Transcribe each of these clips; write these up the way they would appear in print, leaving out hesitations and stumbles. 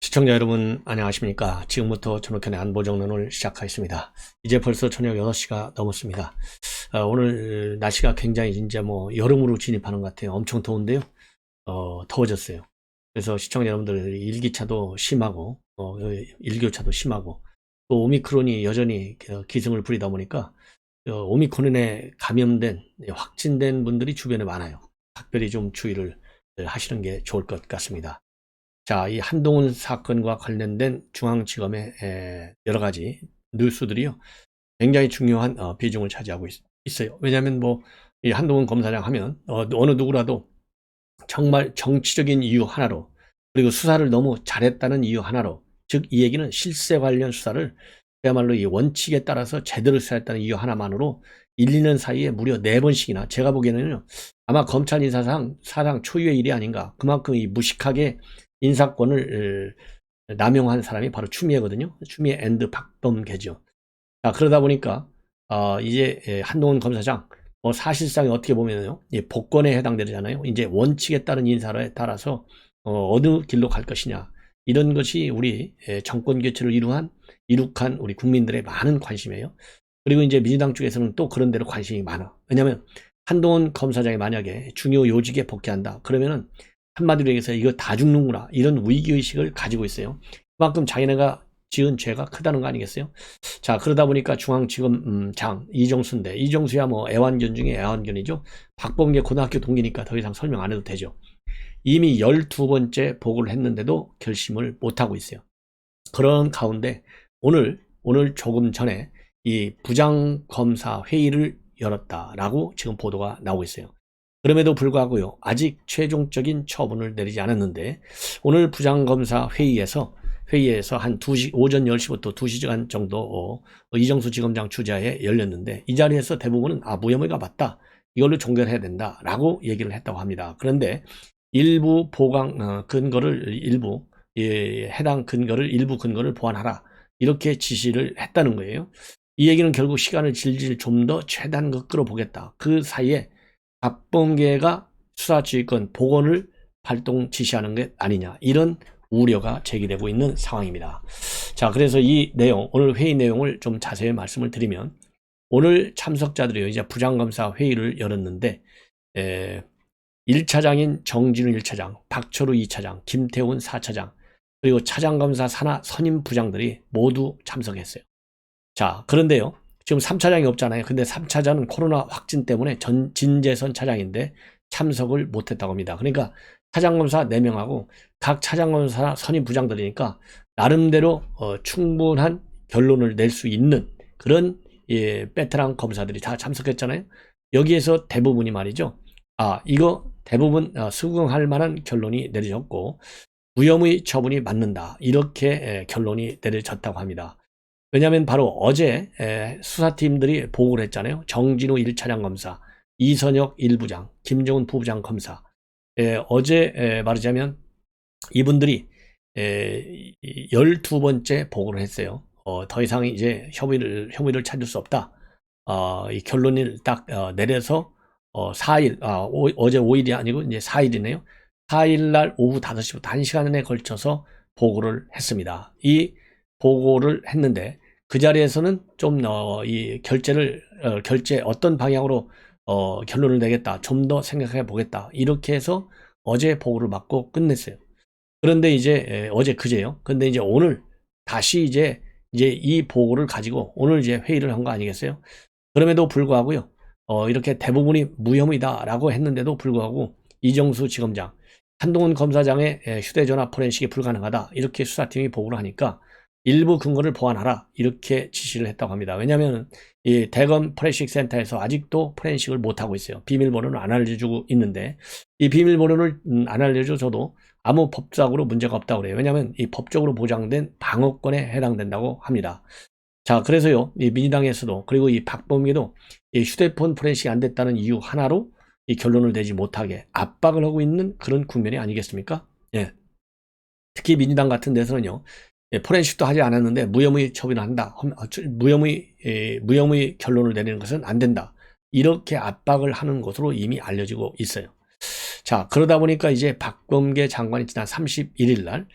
시청자 여러분 안녕하십니까. 지금부터 전욱현의 안보정론을 시작하겠습니다. 이제 벌써 저녁 6시가 넘었습니다. 오늘 날씨가 굉장히 이제 여름으로 진입하는 것 같아요. 엄청 더운데요. 더워졌어요. 그래서 시청자 여러분들 일기차도 심하고 일교차도 심하고 또 오미크론이 여전히 기승을 부리다 보니까 오미크론에 감염된 확진된 분들이 주변에 많아요. 특별히 좀 주의를 하시는 게 좋을 것 같습니다. 자, 이 한동훈 사건과 관련된 중앙지검의 여러 가지 뉴스들이요, 굉장히 중요한 비중을 차지하고 있어요. 왜냐하면 이 한동훈 검사장 하면 어느 누구라도 정말 정치적인 이유 하나로, 그리고 수사를 너무 잘했다는 이유 하나로, 즉 이 얘기는 실세 관련 수사를 그야말로 이 원칙에 따라서 제대로 수사했다는 이유 하나만으로 1, 2년 사이에 무려 4번씩이나, 제가 보기에는요 아마 검찰 인사상 사상 초유의 일이 아닌가. 그만큼 이 무식하게 인사권을 남용한 사람이 바로 추미애거든요. 추미애 앤드 박범계죠. 자, 그러다 보니까 이제 한동훈 검사장 사실상 어떻게 보면요, 복권에 해당되잖아요. 이제 원칙에 따른 인사에 따라서 어느 길로 갈 것이냐, 이런 것이 우리 정권 교체를 이룩한 우리 국민들의 많은 관심이에요. 그리고 이제 민주당 쪽에서는 또 그런 데로 관심이 많아. 왜냐하면 한동훈 검사장이 만약에 중요 요직에 복귀한다 그러면은 한마디로 얘기해서 이거 다 죽는구나, 이런 위기의식을 가지고 있어요. 그만큼 자기네가 지은 죄가 크다는 거 아니겠어요? 자, 그러다 보니까 중앙지검장 이정수인데, 이정수야 애완견 중에 애완견이죠. 박범계 고등학교 동기니까 더 이상 설명 안 해도 되죠. 이미 12번째 보고를 했는데도 결심을 못하고 있어요. 그런 가운데 오늘 조금 전에 이 부장검사 회의를 열었다라고 지금 보도가 나오고 있어요. 그럼에도 불구하고요, 아직 최종적인 처분을 내리지 않았는데, 오늘 부장검사 회의에서 한 2시, 오전 10시부터 2시간 정도 이정수 지검장 주재하에 열렸는데, 이 자리에서 대부분은 무혐의가 맞다, 이걸로 종결해야 된다 라고 얘기를 했다고 합니다. 그런데 일부 해당 근거를 일부 근거를 보완하라, 이렇게 지시를 했다는 거예요. 이 얘기는 결국 시간을 질질 좀 더 최단 끌어보겠다. 그 사이에 박범계가 수사지휘권 복원을 발동 지시하는 게 아니냐, 이런 우려가 제기되고 있는 상황입니다. 자, 그래서 이 내용, 오늘 회의 내용을 좀 자세히 말씀을 드리면, 오늘 참석자들이 이제 부장검사 회의를 열었는데 1차장인 정진우 1차장, 박철우 2차장, 김태훈 4차장, 그리고 차장검사 산하 선임 부장들이 모두 참석했어요. 자, 그런데요, 지금 3차장이 없잖아요. 근데 3차장은 코로나 확진 때문에 진재선 차장인데 참석을 못했다고 합니다. 그러니까 차장검사 4명하고 각 차장검사 선임 부장들이니까 나름대로 충분한 결론을 낼 수 있는 그런 베테랑 검사들이 다 참석했잖아요. 여기에서 대부분이 말이죠, 이거 대부분 수긍할 만한 결론이 내려졌고 무혐의 처분이 맞는다, 이렇게 결론이 내려졌다고 합니다. 왜냐하면 바로 어제 수사팀들이 보고를 했잖아요. 정진우 1차장 검사, 이선혁 1부장, 김정은 부부장 검사. 어제 말하자면 이분들이 12번째 보고를 했어요. 더 이상 이제 혐의를 찾을 수 없다, 이 결론을 딱 내려서 4일, 어제 5일이 아니고 이제 4일이네요. 4일날 오후 5시부터 1시간에 걸쳐서 보고를 했습니다. 이 보고를 했는데 그 자리에서는 좀 이 결제 어떤 방향으로 결론을 내겠다, 좀 더 생각해 보겠다, 이렇게 해서 어제 보고를 받고 끝냈어요. 그런데 이제 어제 그제요. 근데 이제 오늘 다시 이제 이 보고를 가지고 오늘 이제 회의를 한 거 아니겠어요? 그럼에도 불구하고요, 이렇게 대부분이 무혐의다라고 했는데도 불구하고 이정수 지검장, 한동훈 검사장의 휴대전화 포렌식이 불가능하다, 이렇게 수사팀이 보고를 하니까 일부 근거를 보완하라, 이렇게 지시를 했다고 합니다. 왜냐하면 이 대검 포렌식 센터에서 아직도 포렌식을 못하고 있어요. 비밀번호를 안 알려주고 있는데, 이 비밀번호를 안 알려줘도 아무 법적으로 문제가 없다고 그래요. 왜냐하면 이 법적으로 보장된 방어권에 해당된다고 합니다. 자, 그래서요, 이 민주당에서도, 그리고 이 박범계도 이 휴대폰 포렌식이 안 됐다는 이유 하나로 이 결론을 내지 못하게 압박을 하고 있는 그런 국면이 아니겠습니까? 예. 특히 민주당 같은 데서는요, 포렌식도 하지 않았는데 무혐의 처분을 한다, 무혐의 결론을 내리는 것은 안 된다, 이렇게 압박을 하는 것으로 이미 알려지고 있어요. 자, 그러다 보니까 이제 박범계 장관이 지난 31일 날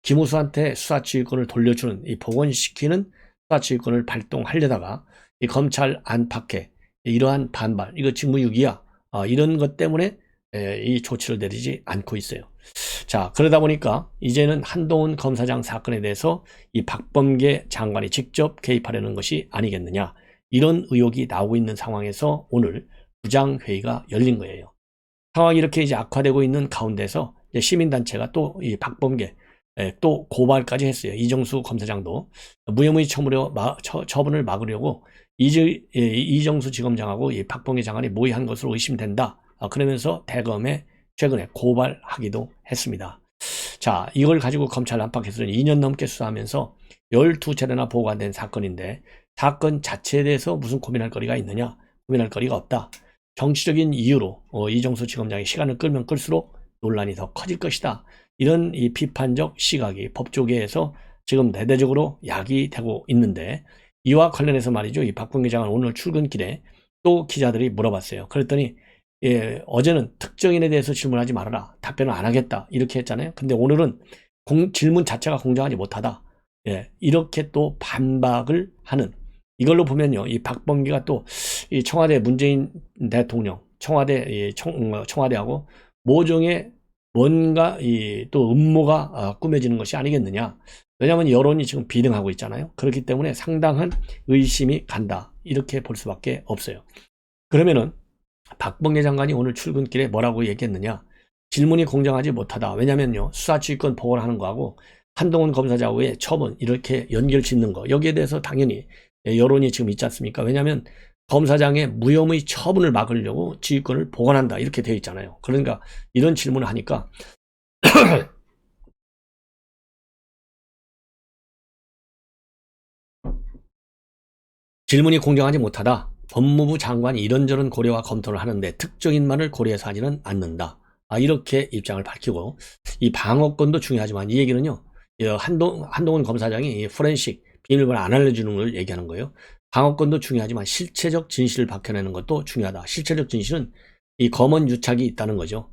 김우수한테 수사지휘권을 돌려주는, 이 복원시키는 수사지휘권을 발동하려다가 이 검찰 안팎에 이러한 반발, 이거 직무유기야, 이런 것 때문에 이 조치를 내리지 않고 있어요. 자, 그러다 보니까 이제는 한동훈 검사장 사건에 대해서 이 박범계 장관이 직접 개입하려는 것이 아니겠느냐, 이런 의혹이 나오고 있는 상황에서 오늘 부장회의가 열린 거예요. 상황이 이렇게 이제 악화되고 있는 가운데서 이제 시민단체가 또 이 박범계 또 고발까지 했어요. 이정수 검사장도 무혐의 처분을 막으려고 이정수 지검장하고 이 박범계 장관이 모의한 것으로 의심된다. 그러면서 대검에 최근에 고발하기도 했습니다. 자, 이걸 가지고 검찰 안팎에서는 2년 넘게 수사하면서 12차례나 보고가 된 사건인데, 사건 자체에 대해서 무슨 고민할 거리가 있느냐? 고민할 거리가 없다. 정치적인 이유로 이정수 지검장이 시간을 끌면 끌수록 논란이 더 커질 것이다. 이런 이 비판적 시각이 법조계에서 지금 대대적으로 야기되고 있는데, 이와 관련해서 말이죠. 이 박범계 장관 오늘 출근길에 또 기자들이 물어봤어요. 그랬더니 어제는 특정인에 대해서 질문하지 말아라, 답변을 안 하겠다, 이렇게 했잖아요. 근데 오늘은 질문 자체가 공정하지 못하다, 이렇게 또 반박을 하는, 이걸로 보면요, 이 박범계가 또 이 청와대 문재인 대통령, 청와대하고 모종의 뭔가 또 음모가 꾸며지는 것이 아니겠느냐. 왜냐하면 여론이 지금 비등하고 있잖아요. 그렇기 때문에 상당한 의심이 간다, 이렇게 볼 수밖에 없어요. 그러면은 박범계 장관이 오늘 출근길에 뭐라고 얘기했느냐? 질문이 공정하지 못하다. 왜냐면요, 수사지휘권 복원하는 거하고 한동훈 검사장의 처분 이렇게 연결 짓는 거, 여기에 대해서 당연히 여론이 지금 있지 않습니까? 왜냐하면 검사장의 무혐의 처분을 막으려고 지휘권을 복원한다, 이렇게 되어 있잖아요. 그러니까 이런 질문을 하니까 질문이 공정하지 못하다. 법무부 장관이 이런저런 고려와 검토를 하는데 특정인만을 고려해서 하지는 않는다. 이렇게 입장을 밝히고, 이 방어권도 중요하지만, 이 얘기는요, 한동훈 검사장이 포렌식 비밀번호 안 알려주는 걸 얘기하는 거예요. 방어권도 중요하지만 실체적 진실을 밝혀내는 것도 중요하다. 실체적 진실은 이 검언 유착이 있다는 거죠.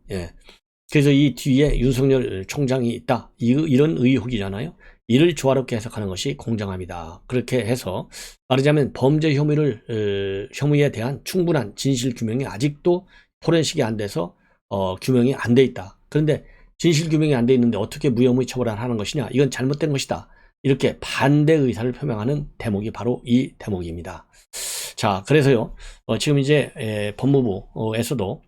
그래서 이 뒤에 윤석열 총장이 있다, 이런 의혹이잖아요. 이를 조화롭게 해석하는 것이 공정합니다. 그렇게 해서 말하자면 범죄 혐의에 대한 충분한 진실 규명이 아직도 포렌식이 안 돼서 규명이 안 돼 있다. 그런데 진실 규명이 안 돼 있는데 어떻게 무혐의 처벌을 하는 것이냐, 이건 잘못된 것이다, 이렇게 반대 의사를 표명하는 대목이 바로 이 대목입니다. 자, 그래서요, 지금 이제 법무부에서도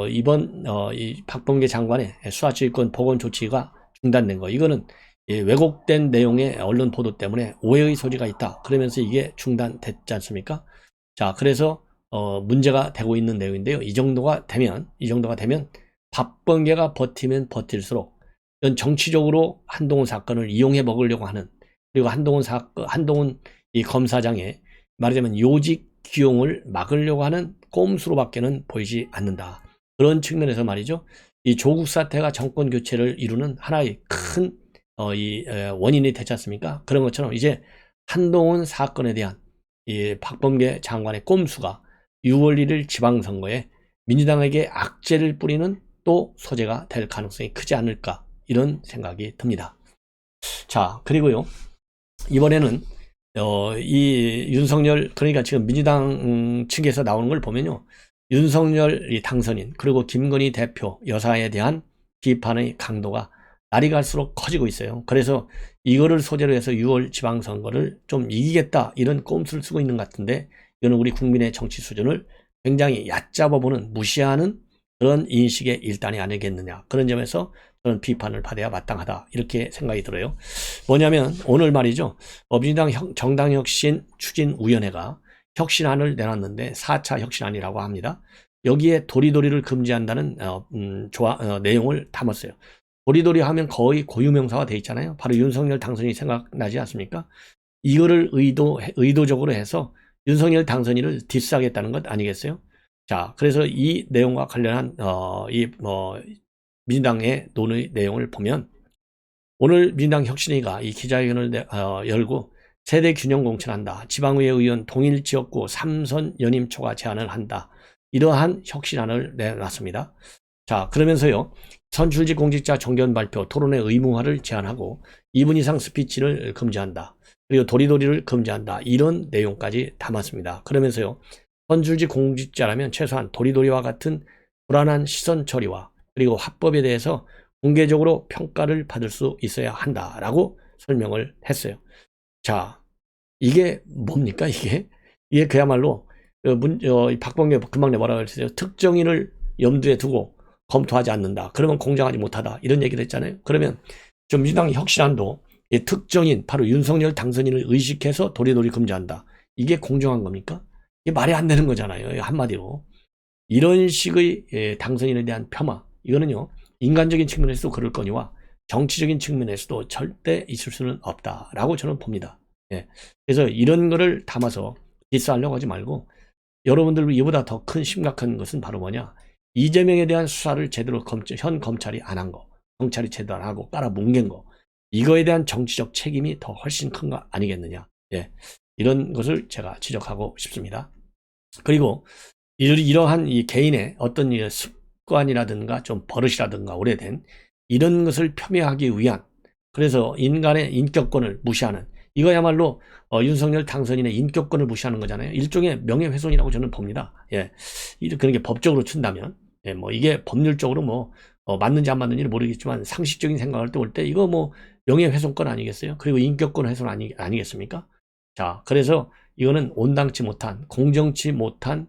이번 이 박범계 장관의 수사지휘권 복원 조치가 중단된 거, 이거는 왜곡된 내용의 언론 보도 때문에 오해의 소지가 있다, 그러면서 이게 중단됐지 않습니까? 자, 그래서 문제가 되고 있는 내용인데요. 이 정도가 되면 박범계가 버티면 버틸수록 이건 정치적으로 한동훈 사건을 이용해 먹으려고 하는, 그리고 한동훈 이 검사장의 말하자면 요직 기용을 막으려고 하는 꼼수로밖에는 보이지 않는다. 그런 측면에서 말이죠, 이 조국 사태가 정권 교체를 이루는 하나의 큰 원인이 되지 않습니까? 그런 것처럼 이제 한동훈 사건에 대한 이 박범계 장관의 꼼수가 6월 1일 지방선거에 민주당에게 악재를 뿌리는 또 소재가 될 가능성이 크지 않을까, 이런 생각이 듭니다. 자, 그리고요, 이번에는 이 윤석열, 그러니까 지금 민주당 측에서 나오는 걸 보면요, 윤석열 이 당선인 그리고 김건희 대표 여사에 대한 비판의 강도가 날이 갈수록 커지고 있어요. 그래서 이거를 소재로 해서 6월 지방선거를 좀 이기겠다, 이런 꼼수를 쓰고 있는 것 같은데, 이거는 우리 국민의 정치 수준을 굉장히 얕잡아보는, 무시하는 그런 인식의 일단이 아니겠느냐, 그런 점에서 저는 비판을 받아야 마땅하다, 이렇게 생각이 들어요. 뭐냐면 오늘 말이죠, 민주당 정당혁신 추진위원회가 혁신안을 내놨는데 4차 혁신안이라고 합니다. 여기에 도리도리를 금지한다는 내용을 담았어요. 도리도리 하면 거의 고유명사가 돼 있잖아요. 바로 윤석열 당선인이 생각나지 않습니까? 이거를 의도적으로 해서 윤석열 당선인을 디스하겠다는 것 아니겠어요? 자, 그래서 이 내용과 관련한 민주당의 논의 내용을 보면, 오늘 민주당 혁신위가 이 기자회견을 열고 세대 균형 공천한다, 지방의회 의원 동일 지역구 3선 연임 초과 제한을 한다, 이러한 혁신안을 내놨습니다. 자, 그러면서요, 선출직 공직자 정견 발표, 토론회 의무화를 제한하고 2분 이상 스피치를 금지한다. 그리고 도리도리를 금지한다. 이런 내용까지 담았습니다. 그러면서요, 선출직 공직자라면 최소한 도리도리와 같은 불안한 시선 처리와 그리고 화법에 대해서 공개적으로 평가를 받을 수 있어야 한다라고 설명을 했어요. 자, 이게 뭡니까, 이게? 이게 그야말로 박범계 금방 뭐라고 했어요? 특정인을 염두에 두고 검토하지 않는다. 그러면 공정하지 못하다. 이런 얘기를 했잖아요. 그러면 좀 민주당 혁신안도 이 특정인, 바로 윤석열 당선인을 의식해서 도리도리 금지한다. 이게 공정한 겁니까? 이게 말이 안 되는 거잖아요. 한마디로. 이런 식의 당선인에 대한 폄하, 이거는요, 인간적인 측면에서도 그럴 거니와 정치적인 측면에서도 절대 있을 수는 없다라고 저는 봅니다. 예. 그래서 이런 거를 담아서 디스하려고 하지 말고, 여러분들 이보다 더 큰 심각한 것은 바로 뭐냐, 이재명에 대한 수사를 제대로 현 검찰이 안 한 거, 경찰이 제대로 안 하고 깔아뭉갠 거, 이거에 대한 정치적 책임이 더 훨씬 큰 거 아니겠느냐. 예. 이런 것을 제가 지적하고 싶습니다. 그리고 이러한 이 개인의 어떤 습관이라든가 좀 버릇이라든가 오래된 이런 것을 폄훼하기 위한, 그래서 인간의 인격권을 무시하는, 이거야말로 윤석열 당선인의 인격권을 무시하는 거잖아요. 일종의 명예훼손이라고 저는 봅니다. 예. 그런 게 법적으로 친다면, 예, 뭐 이게 법률적으로 뭐 맞는지 안 맞는지는 모르겠지만 상식적인 생각할 때 올 때 이거 뭐 명예훼손권 아니겠어요? 그리고 인격권 훼손 아니겠습니까? 자, 그래서 이거는 온당치 못한, 공정치 못한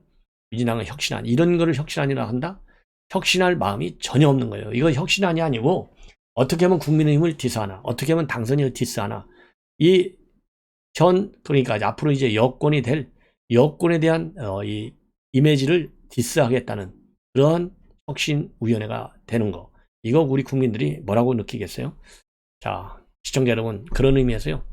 민주당의 혁신안, 이런 거를 혁신안이라 한다? 혁신할 마음이 전혀 없는 거예요. 이거 혁신안이 아니고 어떻게 하면 국민의힘을 디스하나, 어떻게 하면 당선인을 디스하나, 그러니까 앞으로 이제 여권이 될 여권에 대한 이 이미지를 디스하겠다는 그런 혁신위원회가 되는 거, 이거 우리 국민들이 뭐라고 느끼겠어요? 자, 시청자 여러분, 그런 의미에서요,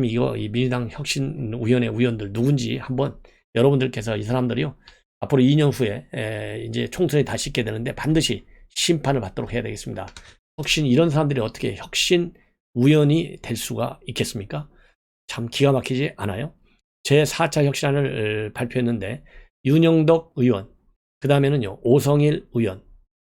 이거 이 민주당 혁신위원회 위원들 누군지 한번 여러분들께서, 이 사람들이요, 앞으로 2년 후에 이제 총선에 다시 있게 되는데 반드시 심판을 받도록 해야 되겠습니다. 이런 사람들이 어떻게 혁신위원이 될 수가 있겠습니까? 참 기가 막히지 않아요? 제4차 혁신안을 발표했는데 윤영덕 의원, 그 다음에는요 오성일 의원,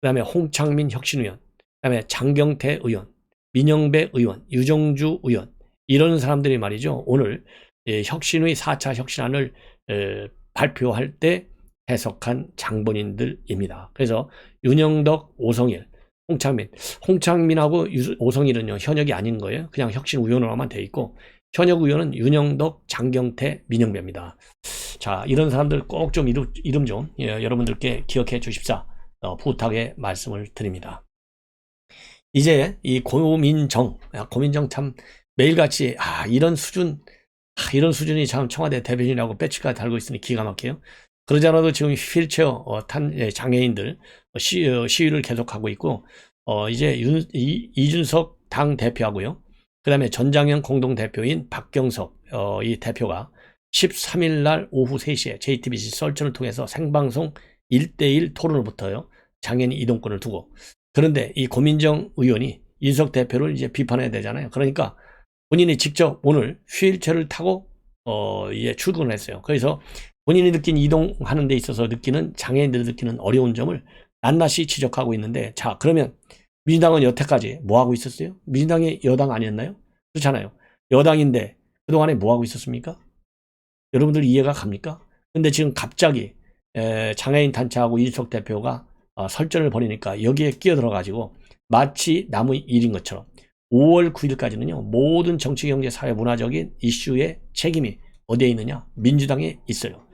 그 다음에 홍창민 혁신위원, 그 다음에 장경태 의원, 민영배 의원, 유정주 의원, 이런 사람들이 말이죠, 오늘 혁신의 4차 혁신안을 발표할 때 해석한 장본인들입니다. 그래서 윤영덕, 오성일, 홍창민하고 오성일은요 현역이 아닌 거예요. 그냥 혁신위원으로만 돼 있고, 현역 의원은 윤영덕, 장경태, 민영배입니다. 자, 이런 사람들 꼭 좀 이름 좀 여러분들께 기억해 주십사 부탁의 말씀을 드립니다. 이제 이 고민정 참 매일같이 이런 수준이 참 청와대 대변인이라고 배치가 달고 있으니 기가 막혀요. 그러지 않아도 지금 휠체어 장애인들 시위를 계속하고 있고, 이제 이준석 당 대표하고요, 그 다음에 전장현 공동대표인 박경석 이 대표가 13일 날 오후 3시에 JTBC 썰전을 통해서 생방송 1대1 토론을 붙어요. 장애인 이동권을 두고. 그런데 이 고민정 의원이 이준석 대표를 이제 비판해야 되잖아요. 그러니까 본인이 직접 오늘 휠체어를 타고 이제 출근을 했어요. 그래서 본인이 느낀 이동하는 데 있어서 느끼는, 장애인들이 느끼는 어려운 점을 낱낱이 지적하고 있는데, 자, 그러면 민주당은 여태까지 뭐 하고 있었어요? 민주당이 여당 아니었나요? 그렇잖아요. 여당인데 그동안에 뭐 하고 있었습니까? 여러분들 이해가 갑니까? 근데 지금 갑자기 장애인 단체하고 이준석 대표가 설전을 벌이니까 여기에 끼어들어가지고 마치 남의 일인 것처럼 5월 9일까지는요 모든 정치, 경제, 사회, 문화적인 이슈의 책임이 어디에 있느냐? 민주당에 있어요.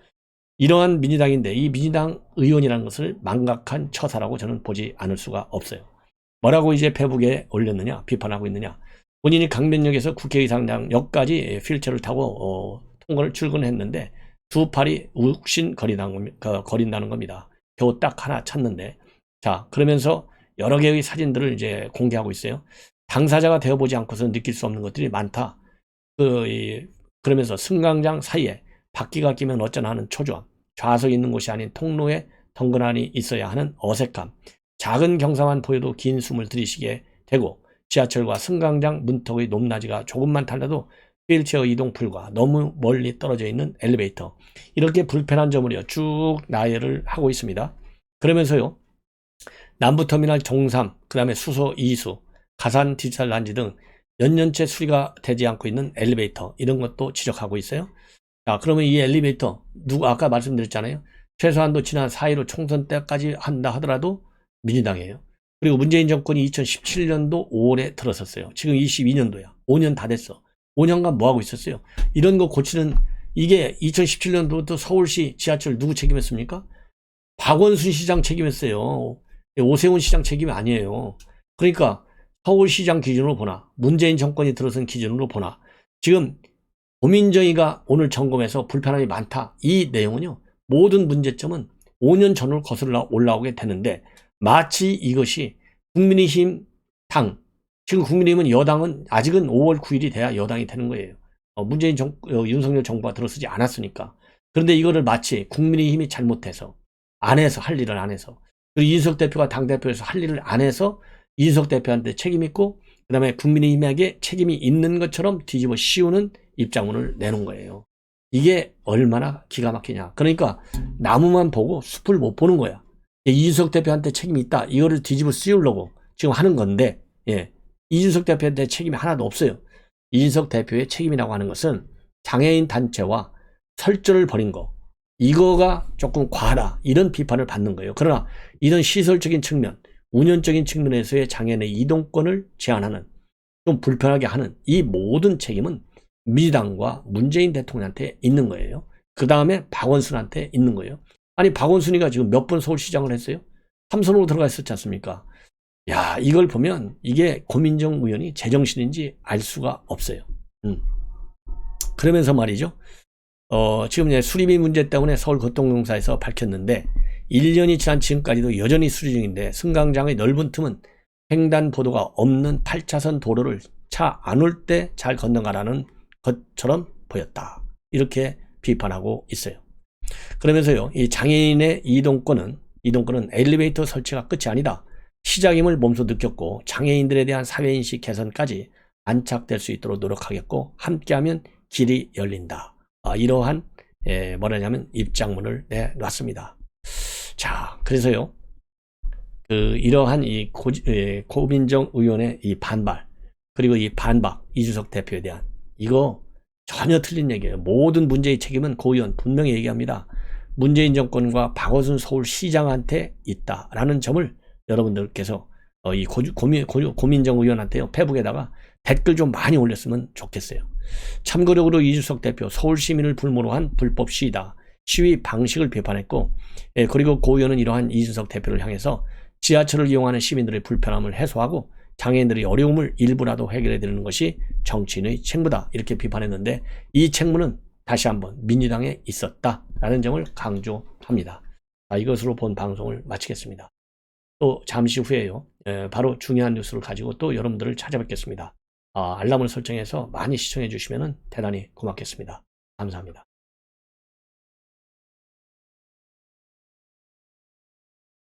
이러한 민주당인데 이 민주당 의원이라는 것을 망각한 처사라고 저는 보지 않을 수가 없어요. 뭐라고 이제 페북에 올렸느냐, 비판하고 있느냐. 본인이 강변역에서 국회의사당역까지 휠체어를 타고 출근했는데 두 팔이 욱신 거린다는 겁니다. 겨우 딱 하나 찾는데. 자, 그러면서 여러 개의 사진들을 이제 공개하고 있어요. 당사자가 되어보지 않고서 느낄 수 없는 것들이 많다. 그러면서 승강장 사이에 바퀴가 끼면 어쩌나 하는 초조함, 좌석이 있는 곳이 아닌 통로에 덩그러니 있어야 하는 어색함, 작은 경사만 보여도 긴 숨을 들이쉬게 되고, 지하철과 승강장 문턱의 높낮이가 조금만 달라도 휠체어 이동 불가, 너무 멀리 떨어져 있는 엘리베이터, 이렇게 불편한 점을요 쭉 나열을 하고 있습니다. 그러면서요 남부터미널 종삼, 그 다음에 수소 2수, 가산 디지털 단지 등 몇 년째 수리가 되지 않고 있는 엘리베이터, 이런 것도 지적하고 있어요. 자, 그러면 이 엘리베이터, 아까 말씀드렸잖아요. 최소한도 지난 4.15 총선 때까지 한다 하더라도 민주당이에요. 그리고 문재인 정권이 2017년도 5월에 들어섰어요. 지금 22년도야. 5년 다 됐어. 5년간 뭐 하고 있었어요? 이런 거 고치는, 이게 2017년도부터 서울시 지하철 누구 책임했습니까? 박원순 시장 책임했어요. 오세훈 시장 책임이 아니에요. 그러니까 서울시장 기준으로 보나, 문재인 정권이 들어선 기준으로 보나, 지금 고민정의가 오늘 점검해서 불편함이 많다. 이 내용은요, 모든 문제점은 5년 전으로 거슬러 올라오게 되는데, 마치 이것이 국민의힘 당, 지금 국민의힘은 여당은 아직은 5월 9일이 돼야 여당이 되는 거예요. 윤석열 정부가 들어서지 않았으니까. 그런데 이거를 마치 국민의힘이 잘못해서, 안 해서, 할 일을 안 해서, 그리고 이준석 대표가 당대표에서 할 일을 안 해서 이준석 대표한테 책임 있고, 그 다음에 국민의힘에게 책임이 있는 것처럼 뒤집어 씌우는 입장문을 내놓은 거예요. 이게 얼마나 기가 막히냐. 그러니까 나무만 보고 숲을 못 보는 거야. 이준석 대표한테 책임이 있다. 이거를 뒤집어 씌우려고 지금 하는 건데, 이준석 대표한테 책임이 하나도 없어요. 이준석 대표의 책임이라고 하는 것은 장애인 단체와 설전을 벌인 거, 이거가 조금 과하다, 이런 비판을 받는 거예요. 그러나 이런 시설적인 측면, 운영적인 측면에서의 장애인의 이동권을 제한하는, 좀 불편하게 하는 이 모든 책임은 민주당과 문재인 대통령한테 있는 거예요. 그 다음에 박원순한테 있는 거예요. 아니, 박원순이가 지금 몇 번 서울시장을 했어요? 3선으로 들어가 있었지 않습니까? 야, 이걸 보면 이게 고민정 의원이 제정신인지 알 수가 없어요. 그러면서 말이죠. 지금 이제 수리비 문제 때문에 서울교통공사에서 밝혔는데, 1년이 지난 지금까지도 여전히 수리 중인데, 승강장의 넓은 틈은 횡단보도가 없는 8차선 도로를 차 안 올 때 잘 건너가라는 것처럼 보였다. 이렇게 비판하고 있어요. 그러면서요, 이 장애인의 이동권은 엘리베이터 설치가 끝이 아니다. 시작임을 몸소 느꼈고, 장애인들에 대한 사회인식 개선까지 안착될 수 있도록 노력하겠고, 함께하면 길이 열린다. 이러한 뭐라냐면 입장문을 내놨습니다. 자, 그래서요, 이러한 이 고민정 의원의 이 반발, 그리고 이 반박, 이준석 대표에 대한, 이거 전혀 틀린 얘기예요. 모든 문제의 책임은 고 의원 분명히 얘기합니다. 문재인 정권과 박원순 서울시장한테 있다라는 점을 여러분들께서 이 고민정 의원한테요, 페북에다가 댓글 좀 많이 올렸으면 좋겠어요. 참고적으로 이준석 대표, 서울시민을 불모로 한 불법 시위다. 시위 방식을 비판했고, 그리고 고 의원은 이러한 이준석 대표를 향해서 지하철을 이용하는 시민들의 불편함을 해소하고 장애인들의 어려움을 일부라도 해결해 드리는 것이 정치인의 책무다, 이렇게 비판했는데, 이 책무는 다시 한번 민주당에 있었다라는 점을 강조합니다. 이것으로 본 방송을 마치겠습니다. 또 잠시 후에요, 바로 중요한 뉴스를 가지고 또 여러분들을 찾아뵙겠습니다. 알람을 설정해서 많이 시청해 주시면 대단히 고맙겠습니다. 감사합니다.